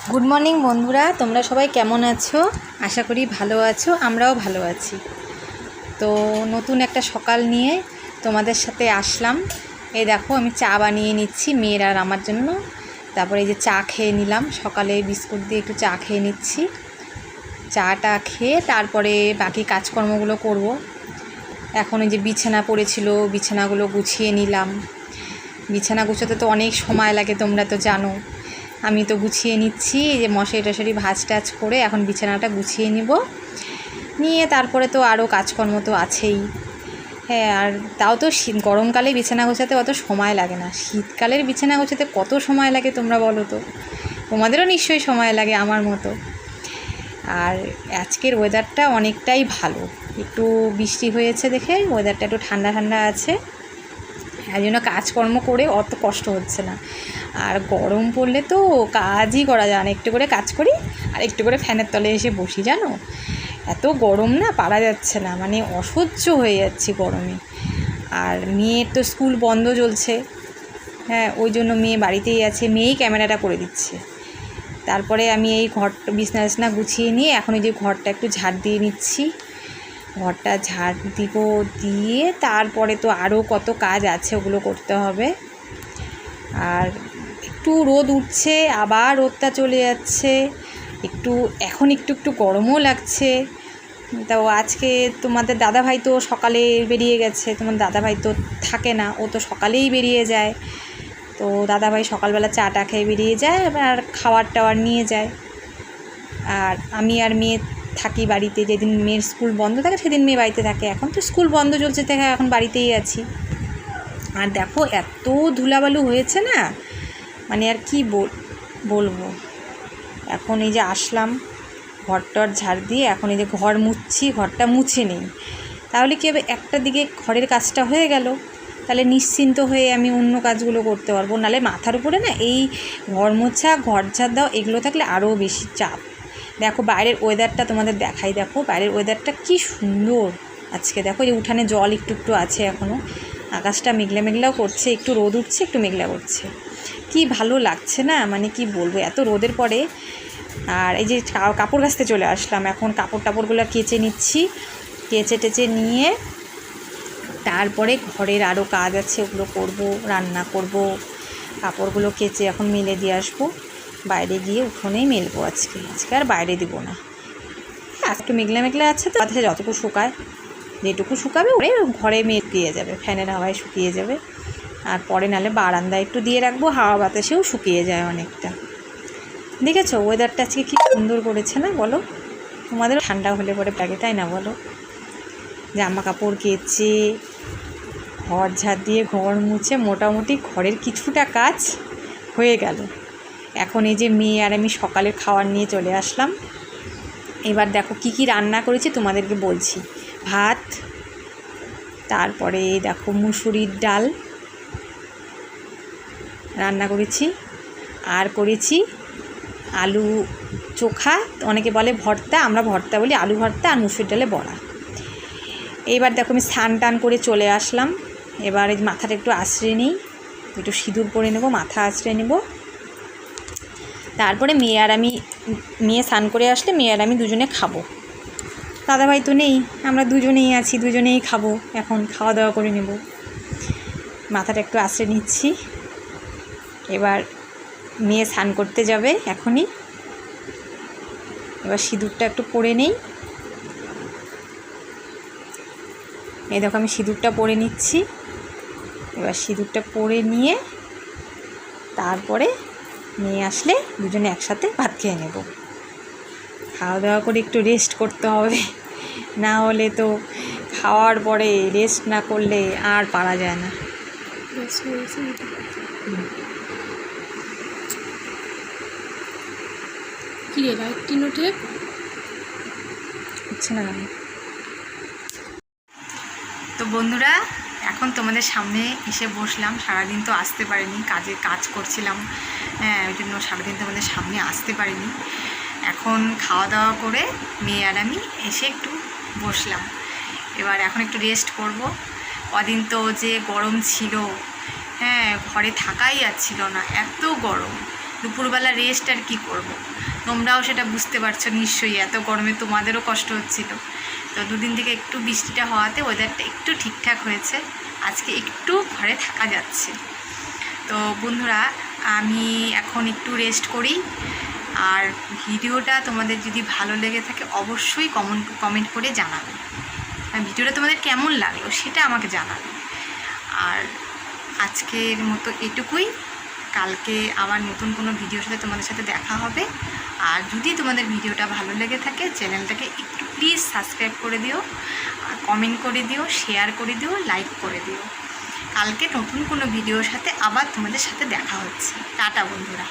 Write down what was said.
Good morning বন্ধুরা, তোমরা সবাই কেমন আছো? আশা করি ভালো আছো, আমরাও ভালো আছি। তো নতুন একটা সকাল নিয়ে তোমাদের সাথে আসলাম। এই দেখো, আমি চা বানিয়ে নিচ্ছি মেয়ের আর আমার জন্য। তারপরে এই যে চা খেয়ে নিলাম, সকালে বিস্কুট দিয়ে একটু চা খেয়ে নিচ্ছি। চাটা খেয়ে তারপরে বাকি কাজকর্মগুলো করব। এখন এই যে বিছানা পড়েছিল, বিছানাগুলো গুছিয়ে নিলাম। বিছানা গুছোতে তো অনেক সময় লাগে, তোমরা তো জানো। আমি তো গুছিয়ে নিচ্ছি, যে মশারি টশারি ভাজ টাজ করে এখন বিছানাটা গুছিয়ে নিয়ে তারপরে তো আরও কাজকর্ম তো আছেই। হ্যাঁ, আর তাও তো গরমকালে বিছানা গোছাতে অত সময় লাগে না, শীতকালের বিছানা গোছাতে কত সময় লাগে তোমরা বলো তো? তোমাদেরও নিশ্চয়ই সময় লাগে আমার মতো। আর আজকের ওয়েদারটা অনেকটাই ভালো, একটু বৃষ্টি হয়েছে দেখে ওয়েদারটা একটু ঠান্ডা ঠান্ডা আছে, এই জন্য কাজকর্ম করে অত কষ্ট হচ্ছে না। আর গরম পড়লে তো কাজই করা যায় না, একটু করে কাজ করি আর একটু করে ফ্যানের তলে এসে বসি। জানো, এত গরম না, পারা যাচ্ছে না, মানে অসহ্য হয়ে যাচ্ছে গরমে। আর মেয়ের তো স্কুল বন্ধ চলছে, হ্যাঁ, ওই জন্য মেয়ে বাড়িতেই আছে, মেয়েই ক্যামেরাটা করে দিচ্ছে। তারপরে আমি এই বিছনা গুছিয়ে নিয়ে এখন এই যে ঘরটা একটু ঝাড় দিয়ে নিচ্ছি। ঘরটা ঝাড় দিব, দিয়ে তারপরে তো আরও কত কাজ আছে, ওগুলো করতে হবে। আর একটু রোদ উঠছে, আবার রোদটা চলে যাচ্ছে, এখন একটু গরমও লাগছে। তো আজকে তোমাদের দাদাভাই তো সকালে বেরিয়ে গেছে, তোমার দাদাভাই তো থাকে না, ও তো সকালেই বেরিয়ে যায়। তো দাদাভাই সকালবেলা চাটা খেয়ে বেরিয়ে যায়, আর খাবার টাওয়ার নিয়ে যায়। আর আমি আর মেয়ে থাকি বাড়িতে, যেদিন মেয়ের স্কুল বন্ধ থাকে সেদিন মেয়ে বাড়িতে থাকে। এখন তো স্কুল বন্ধ চলছে থেকে এখন বাড়িতেই আছি। আর দেখো, এত ধুলাবালু হয়েছে না, মানে আর কি বলবো। এখন এই যে আসলাম ঘরটর ঝাড় দিয়ে, এখন এই যে ঘর মুছছি, ঘরটা মুছে নেই, তাহলে কি হবে, একটা দিকে ঘরের কাজটা হয়ে গেল, তাহলে নিশ্চিন্ত হয়ে আমি অন্য কাজগুলো করতে পারবো। নাহলে মাথার উপরে না এই ঘর মোছা, ঘর ঝাড় দাও, এগুলো থাকলে আরও বেশি চাপ। দেখো বাইরের ওয়েদারটা তোমাদের দেখাই, দেখো বাইরের ওয়েদারটা কি সুন্দর আজকে। দেখো যে উঠানে জল একটু আছে এখনও, আকাশটা মেঘলা মেঘলাও করছে, একটু রোদ উঠছে, একটু মেঘলা করছে, কি ভালো লাগছে না, মানে কি বলবো এত রোদের পরে। আর এই যে কাপড় কাচতে চলে আসলাম, এখন কাপড় টাপড়গুলো কেচে নিচ্ছি। কেচে টেচে নিয়ে তারপরে ঘরের আরও কাজ আছে, ওগুলো করব, রান্না করব। কাপড়গুলো কেচে এখন মেলে দিয়ে আসবো, বাইরে গিয়ে উঠোনেই মেলবো আজকে আর বাইরে দিব না। হ্যাঁ, একটু মেঘলা মেঘলা আছে তো, তাতে যতটুকু শুকায়, যেটুকু শুকাবে ওরে ঘরে শুকিয়ে যাবে, ফ্যানের হাওয়ায় শুকিয়ে যাবে। আর পরে নাহলে বারান্দায় একটু দিয়ে রাখবো, হাওয়া বাতাসেও শুকিয়ে যায় অনেকটা। দেখেছো ওয়েদারটা আজকে কী সুন্দর করেছে না, বলো? তোমাদেরও ঠান্ডা হলে পরে লাগে, তাই না বলো? জামা কাপড় কেচে, ঘর ঝাড় দিয়ে, ঘর মুছে, মোটামুটি ঘরের কিছুটা কাজ হয়ে গেল। এখন এই যে মেয়ে আর আমি সকালের খাবার নিয়ে চলে আসলাম। এবার দেখো কি রান্না করেছি তোমাদেরকে বলছি। ভাত, তারপরে দেখো মুসুরির ডাল রান্না করেছি, আর করেছি আলু চোখা, অনেকে বলে ভর্তা, আমরা ভর্তা বলি, আলু ভর্তা আর মুসুর ডালে বড়া। এইবার দেখো আমি স্নান টান করে চলে আসলাম। এবার এই মাথাটা একটু আঁচড়ে নিই, একটু সিঁদুর পরে নেব, মাথা আঁচড়ে নেব। তারপরে মেয়ে স্নান করে আসলে মেয়ে আর আমি দুজনে খাবো। দাদাভাই তো নেই, আমরা দুজনেই আছি, দুজনেই খাবো, এখন খাওয়া দাওয়া করে নেব। মাথাটা একটু আঁচড়ে নিচ্ছি। এবার মেয়ে স্নান করতে যাবে এখনই, এবার সিঁদুরটা একটু পরে নেই। এই দেখো আমি সিঁদুরটা পরে নিচ্ছি। এবার সিঁদুরটা পরে নিয়ে তারপরে মেয়ে আসলে দুজনে একসাথে ভাত খেয়ে নেব। খাওয়া দাওয়া করে একটু রেস্ট করতে হবে, না হলে তো খাওয়ার পরে রেস্ট না করলে আর পারা যায় না। কি রে লাইটটি নোটে হচ্ছে না। তো বন্ধুরা, এখন তোমাদের সামনে এসে বসলাম। সারাদিন তো আসতে পারিনি, কাজ করছিলাম, হ্যাঁ, ওই জন্য সারাদিন তোমাদের সামনে আসতে পারিনি। এখন খাওয়া দাওয়া করে মেয়ে আর আমি এসে একটু বসলাম। এবার এখন একটু রেস্ট করব। কদিন তো যে গরম ছিল, হ্যাঁ, ঘরে থাকাই যাচ্ছিল না, এত গরম। দুপুরবেলা রেস্ট আর কি করব। তোমরাও সেটা বুঝতে পারছো নিশ্চয়ই, এত গরমে তোমাদেরও কষ্ট হচ্ছিল। তো দুদিন থেকে একটু বৃষ্টিটা হওয়াতে ওয়েদারটা একটু ঠিকঠাক হয়েছে, আজকে একটু ঘরে থাকা যাচ্ছে। তো বন্ধুরা, আমি এখন একটু রেস্ট করি। আর ভিডিওটা তোমাদের যদি ভালো লেগে থাকে অবশ্যই কমেন্ট করে জানাবে, আর ভিডিওটা তোমাদের কেমন লাগলো সেটা আমাকে জানাবে। আর আজকের মতো এটুকুই, কালকে আবার নতুন কোনো ভিডিওর সাথে তোমাদের সাথে দেখা হবে। আর যদি তোমাদের ভিডিওটা ভালো লেগে থাকে চ্যানেলটাকে একটু প্লিজ সাবস্ক্রাইব করে দিও, আর কমেন্ট করে দিও, শেয়ার করে দিও, লাইক করে দিও। কালকে নতুন কোনো ভিডিওর সাথে আবার তোমাদের সাথে দেখা হচ্ছে। টাটা বন্ধুরা।